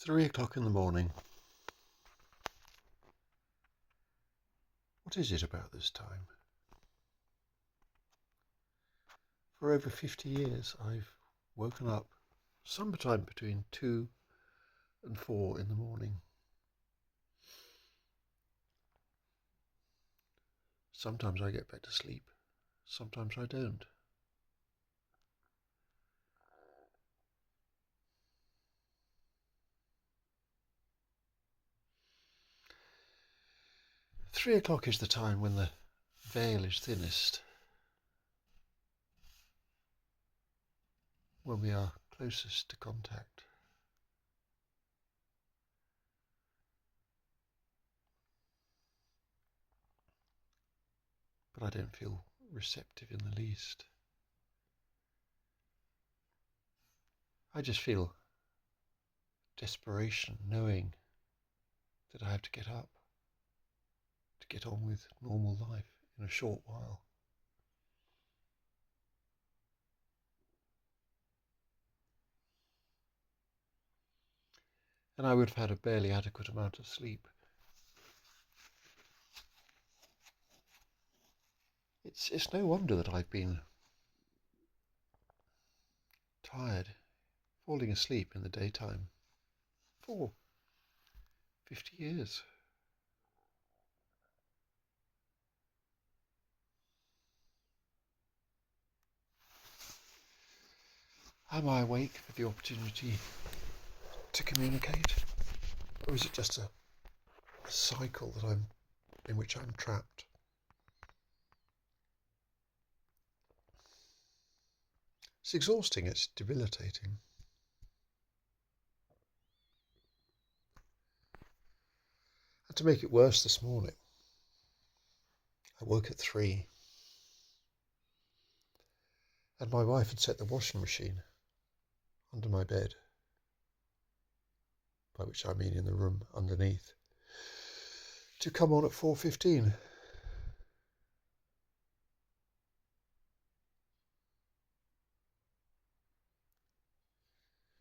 3 o'clock in the morning. What is it about this time? For over 50 years I've woken up sometime between 2 and 4 in the morning. Sometimes I get back to sleep, sometimes I don't. Three o'clock is the time when the veil is thinnest, when we are closest to contact. But I don't feel receptive in the least. I just feel desperation knowing that I have to get up, to get on with normal life in a short while. And I would have had a barely adequate amount of sleep. It's no wonder that I've been tired, falling asleep in the daytime for 50 years. Am I awake for the opportunity to communicate? Or is it just a cycle in which I'm trapped? It's exhausting, it's debilitating. And to make it worse this morning, I woke at 3 and my wife had set the washing machine under my bed, by which I mean in the room underneath, to come on at 4:15.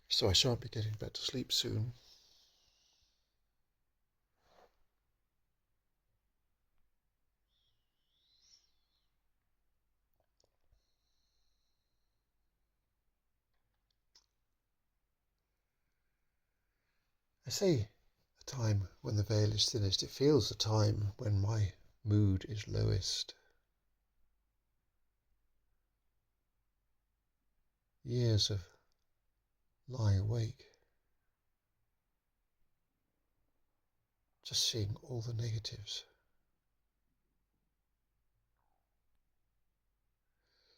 So I shan't be getting back to sleep soon. I say a time when the veil is thinnest. It feels a time when my mood is lowest. Years of lying awake, just seeing all the negatives.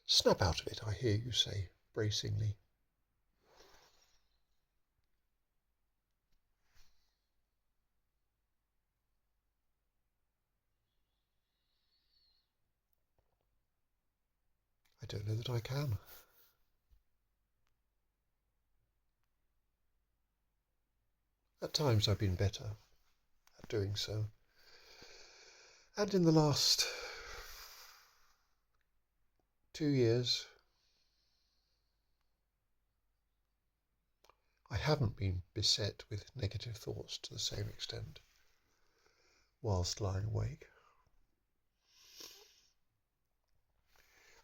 Snap out of it, I hear you say, bracingly. I don't know that I can. At times I've been better at doing so. And in the last 2 years, I haven't been beset with negative thoughts to the same extent whilst lying awake.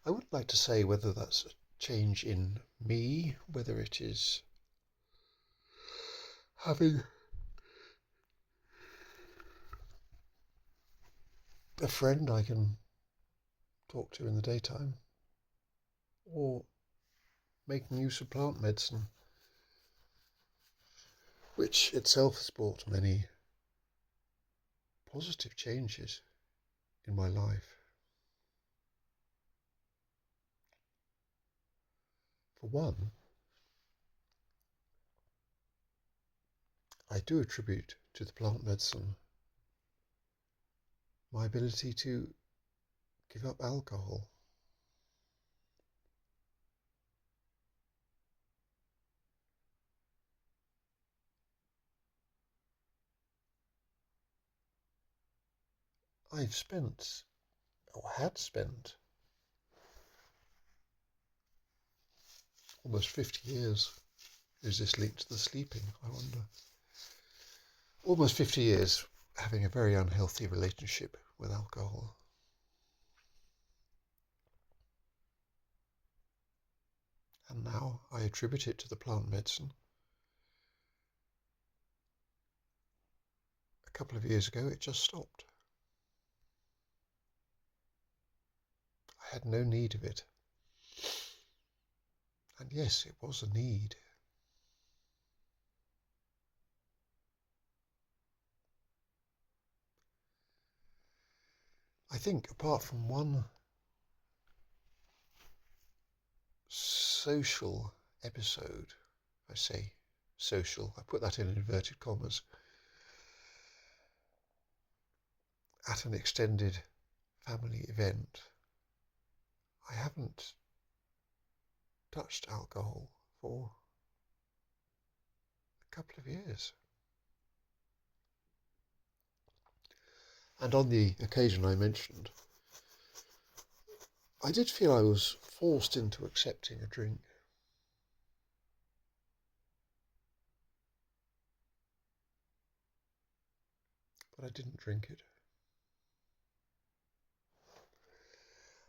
I wouldn't like to say whether that's a change in me, whether it is having a friend I can talk to in the daytime, or making use of plant medicine, which itself has brought many positive changes in my life. For one, I do attribute to the plant medicine my ability to give up alcohol. I've spent, or had spent, almost 50 years. Is this linked to the sleeping, I wonder? almost 50 years having a very unhealthy relationship with alcohol. And now I attribute it to the plant medicine. A couple of years ago, it just stopped. I had no need of it. And yes, it was a need. I think apart from one social episode, I say social, I put that in inverted commas, at an extended family event, I haven't touched alcohol for a couple of years. And on the occasion I mentioned, I did feel I was forced into accepting a drink. But I didn't drink it.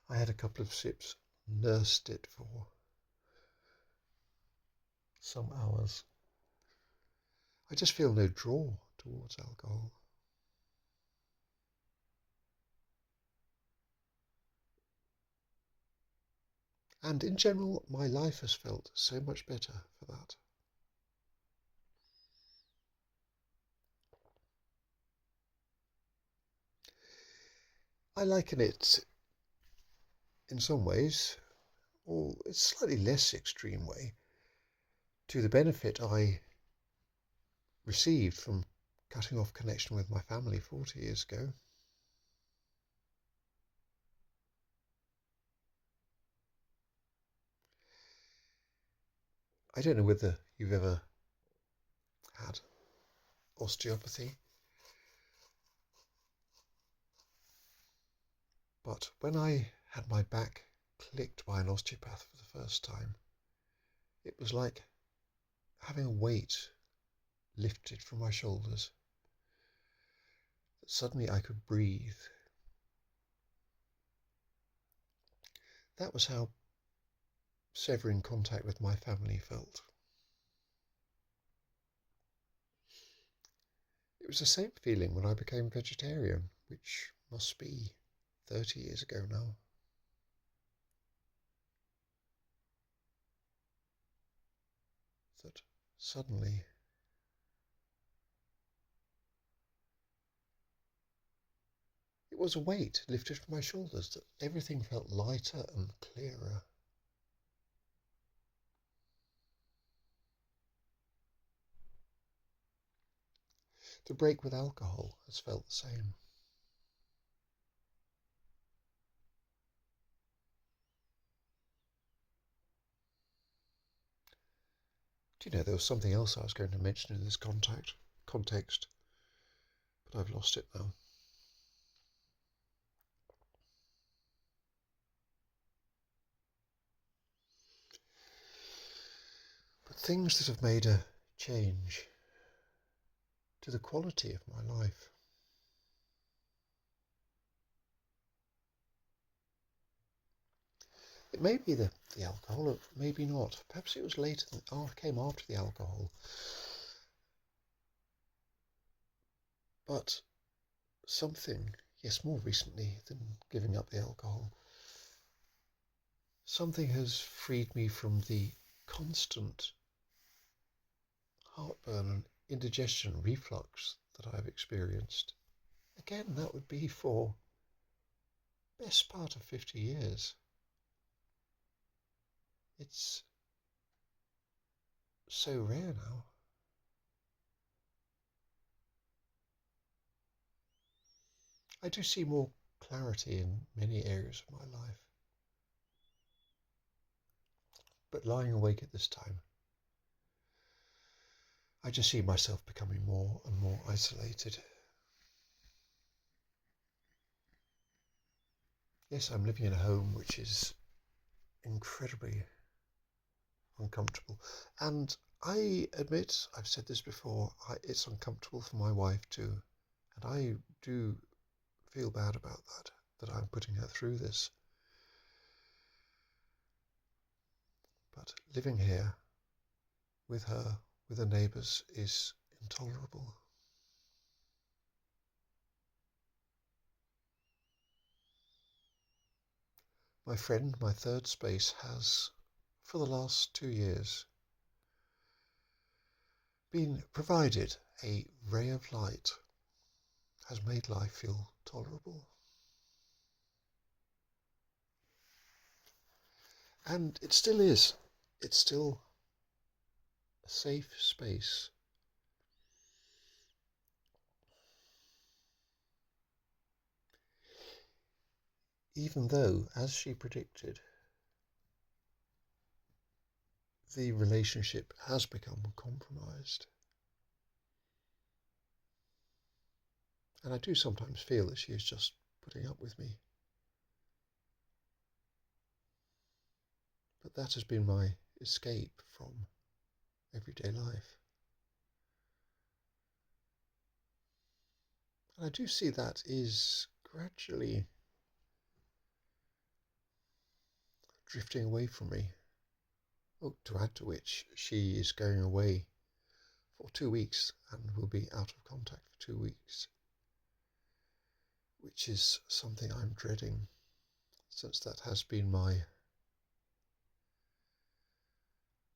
I had a couple of sips, nursed it for some hours. I just feel no draw towards alcohol. And in general, my life has felt so much better for that. I liken it in some ways, or a slightly less extreme way, to the benefit I received from cutting off connection with my family 40 years ago. I don't know whether you've ever had osteopathy, but when I had my back clicked by an osteopath for the first time, it was like having a weight lifted from my shoulders. Suddenly I could breathe. That was how severing contact with my family felt. It was the same feeling when I became vegetarian, which must be 30 years ago now. That suddenly it was a weight lifted from my shoulders, that everything felt lighter and clearer. The break with alcohol has felt the same. Do you know, there was something else I was going to mention in this context, but I've lost it now. But things that have made a change to the quality of my life. It may be the alcohol, or maybe not. Perhaps it was later than came after the alcohol. But something, yes, more recently than giving up the alcohol, something has freed me from the constant heartburn and indigestion, reflux that I've experienced. Again, that would be for best part of 50 years. It's so rare now. I do see more clarity in many areas of my life. But lying awake at this time, I just see myself becoming more and more isolated. Yes, I'm living in a home which is incredibly uncomfortable, and I admit, I've said this before, it's uncomfortable for my wife too, and I do feel bad about that I'm putting her through this. But living here with her, with her neighbours, is intolerable. My friend, my third space, has, for the last 2 years, been provided a ray of light, has made life feel tolerable. And it still is. It's still a safe space. Even though, as she predicted, the relationship has become compromised. And I do sometimes feel that she is just putting up with me. But that has been my escape from everyday life. And I do see that is gradually drifting away from me. Oh, to add to which, she is going away for 2 weeks and will be out of contact for 2 weeks, which is something I'm dreading, since that has been my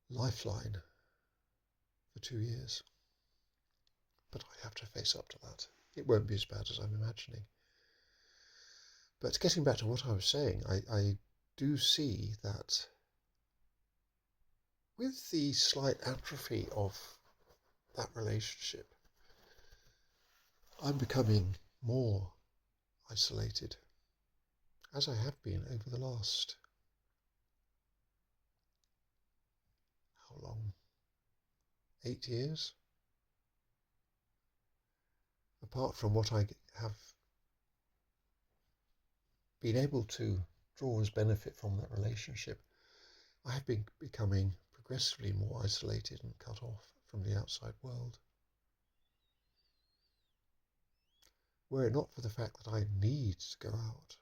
lifeline for 2 years. But I have to face up to that. It won't be as bad as I'm imagining. But getting back to what I was saying, I do see that with the slight atrophy of that relationship, I'm becoming more isolated, as I have been over the last, how long? 8 years? Apart from what I have been able to draw as benefit from that relationship, I have been becoming progressively more isolated and cut off from the outside world. Were it not for the fact that I need to go out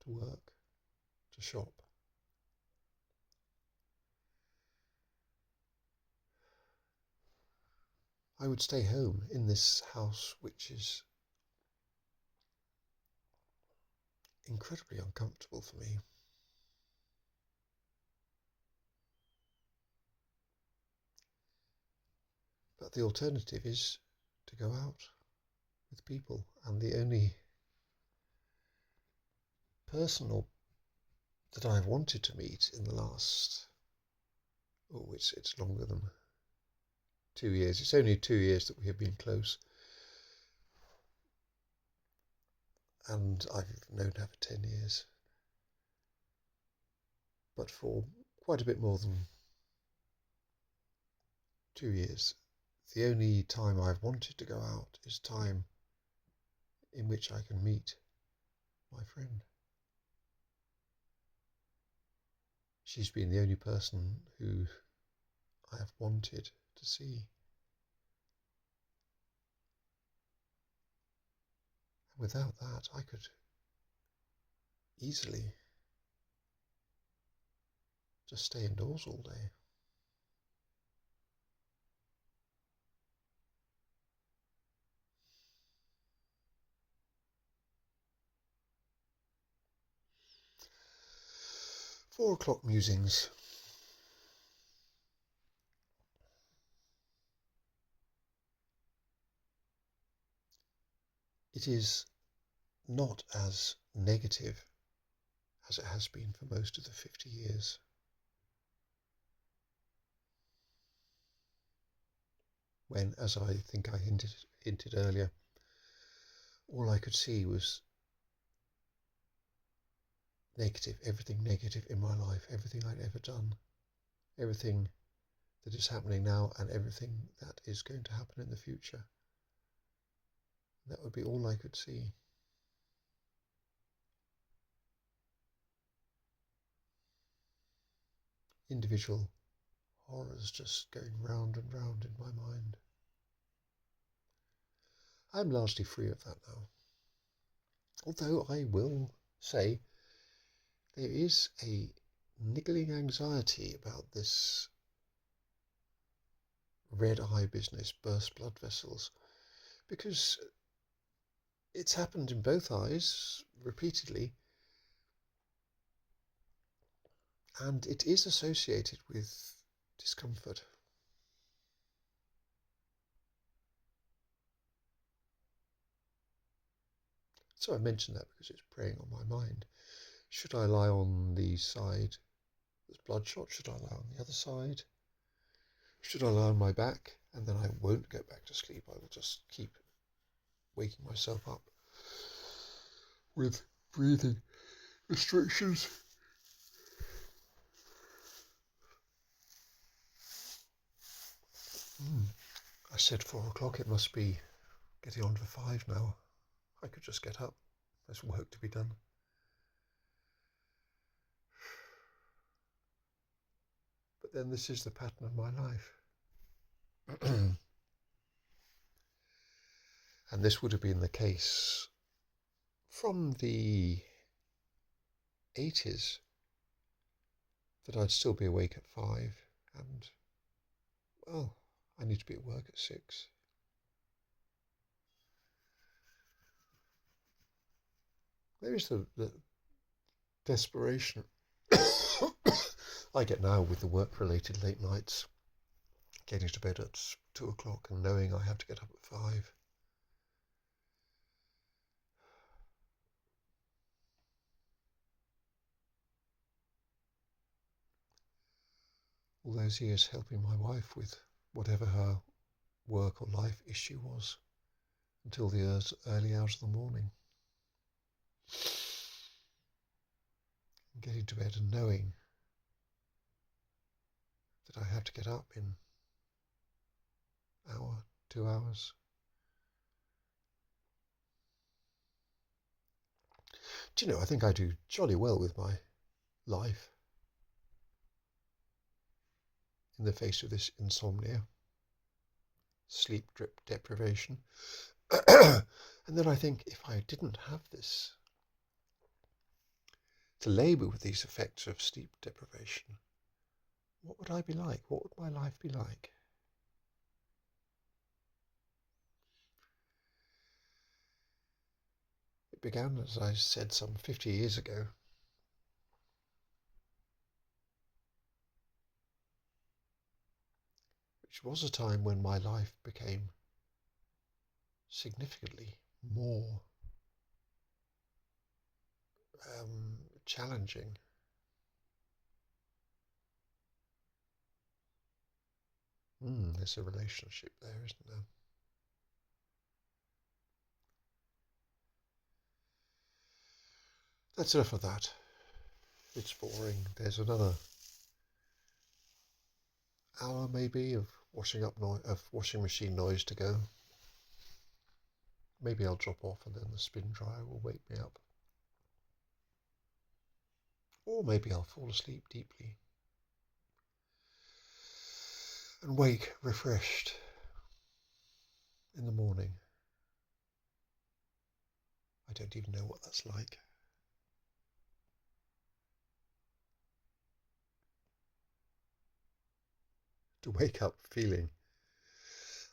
to work, to shop, I would stay home in this house, which is incredibly uncomfortable for me. But the alternative is to go out with people, and the only person that I've wanted to meet in the last, it's longer than 2 years. It's only 2 years that we have been close, and I've known her for 10 years. But for quite a bit more than 2 years, the only time I've wanted to go out is time in which I can meet my friend. She's been the only person who I have wanted to see. And without that, I could easily just stay indoors all day. Four o'clock musings. It is not as negative as it has been for most of the 50 years. When, as I think I hinted earlier, all I could see was negative, everything negative in my life, everything I'd ever done, everything that is happening now, and everything that is going to happen in the future. That would be all I could see. individual horrors just going round and round in my mind. I'm largely free of that now. Although I will say there is a niggling anxiety about this red eye business, burst blood vessels, because it's happened in both eyes repeatedly, and it is associated with discomfort. So I mention that because it's preying on my mind. Should I lie on the side that's bloodshot? Should I lie on the other side? Should I lie on my back? And then I won't go back to sleep. I will just keep waking myself up with breathing restrictions. I said 4 o'clock. It must be getting on for 5 now. I could just get up. There's work to be done. But then this is the pattern of my life. And this would have been the case from the 80s, that I'd still be awake at 5 and, well, I need to be at work at 6. There is the desperation I get now with the work-related late nights, getting to bed at 2 o'clock and knowing I have to get up at 5. All those years helping my wife with whatever her work or life issue was until the early hours of the morning. Getting to bed and knowing that I have to get up in an hour, 2 hours. Do you know, I think I do jolly well with my life in the face of this insomnia, sleep deprivation. And then I think, if I didn't have this to labour with these effects of sleep deprivation, what would I be like? What would my life be like? It began, as I said, some 50 years ago. Which was a time when my life became significantly more challenging. There's a relationship there, isn't there? That's enough of that. It's boring. There's another hour maybe of washing machine noise to go. Maybe I'll drop off and then the spin dryer will wake me up. Or maybe I'll fall asleep deeply and wake refreshed in the morning. I don't even know what that's like. To wake up feeling,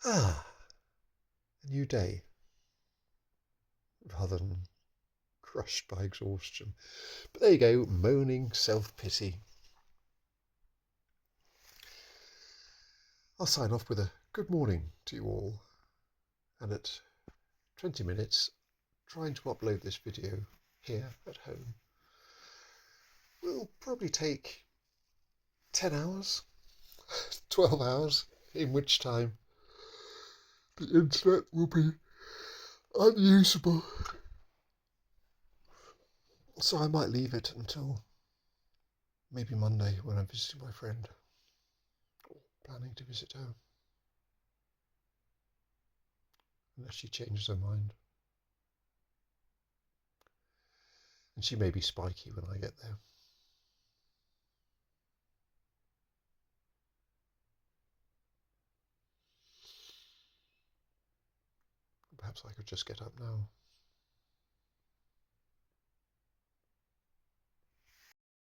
a new day, rather than crushed by exhaustion. But there you go, moaning self-pity. I'll sign off with a good morning to you all, and at 20 minutes, trying to upload this video here at home will probably take 10 hours, 12 hours, in which time the internet will be unusable. So I might leave it until maybe Monday when I'm visiting my friend, or planning to visit her, unless she changes her mind. And she may be spiky when I get there. perhaps I could just get up now.